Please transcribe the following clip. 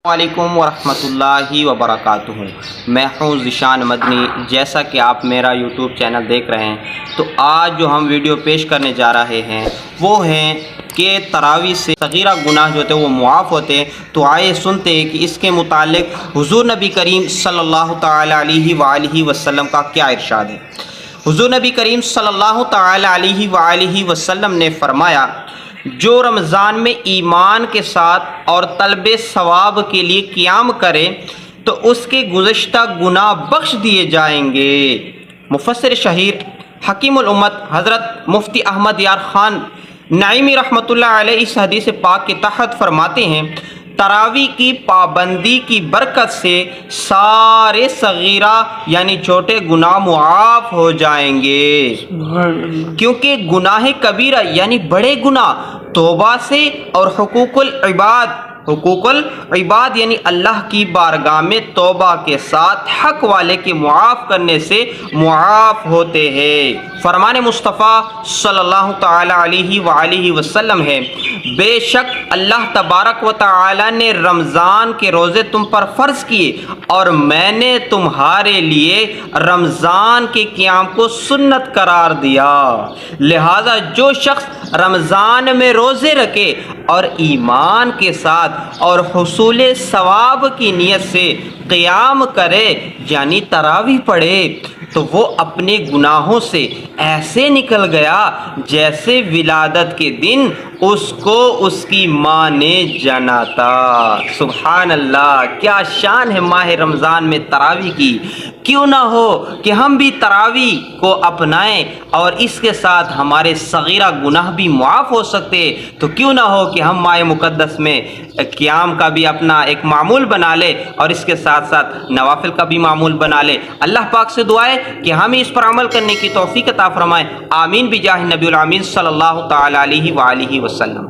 وعلیکم ورحمۃ اللہ وبرکاتہ۔ میں ہوں ذیشان مدنی۔ جیسا کہ آپ میرا یوٹیوب چینل دیکھ رہے ہیں تو آج جو ہم ویڈیو پیش کرنے جا رہے ہیں وہ ہیں کہ تراویح سے صغیرہ گناہ جو ہوتے ہیں وہ معاف ہوتے ہیں۔ تو آئے سنتے ہیں کہ اس کے متعلق حضور نبی کریم صلی اللہ تعالی علیہ وآلہ وسلم کا کیا ارشاد ہے۔ حضور نبی کریم صلی اللہ تعالی علیہ وآلہ وسلم نے فرمایا، جو رمضان میں ایمان کے ساتھ اور طلب ثواب کے لیے قیام کرے تو اس کے گزشتہ گناہ بخش دیے جائیں گے۔ مفسر شہیر حکیم الامت حضرت مفتی احمد یار خان نعیمی رحمۃ اللہ علیہ اس حدیث پاک کے تحت فرماتے ہیں، تراویح کی پابندی کی برکت سے سارے صغیرہ یعنی چھوٹے گناہ معاف ہو جائیں گے، کیونکہ گناہ کبیرہ یعنی بڑے گناہ توبہ سے اور حقوق العباد یعنی اللہ کی بارگاہ میں توبہ کے ساتھ حق والے کے معاف کرنے سے معاف ہوتے ہیں۔ فرمان مصطفیٰ صلی اللہ تعالی علیہ وآلہ وسلم ہے، بے شک اللہ تبارک و تعالی نے رمضان کے روزے تم پر فرض کیے اور میں نے تمہارے لیے رمضان کے قیام کو سنت قرار دیا، لہذا جو شخص رمضان میں روزے رکھے اور ایمان کے ساتھ اور حصول ثواب کی نیت سے قیام کرے یعنی تراویح پڑھے تو وہ اپنے گناہوں سے ایسے نکل گیا جیسے ولادت کے دن اس کو اس کی ماں نے جنا تھا۔ سبحان اللہ، کیا شان ہے ماہ رمضان میں تراویح کی۔ کیوں نہ ہو کہ ہم بھی تراویح کو اپنائیں اور اس کے ساتھ ہمارے صغیرہ گناہ بھی معاف ہو سکتے، تو کیوں نہ ہو کہ ہم ماہ مقدس میں قیام کا بھی اپنا ایک معمول بنا لے اور اس کے ساتھ ساتھ نوافل کا بھی معمول بنا لے۔ اللہ پاک سے دعا ہے کہ ہمیں اس پر عمل کرنے کی توفیق عطا فرمائے۔ آمین بجاہ نبی الامین صلی اللہ تعالی علیہ وآلہ وسلم۔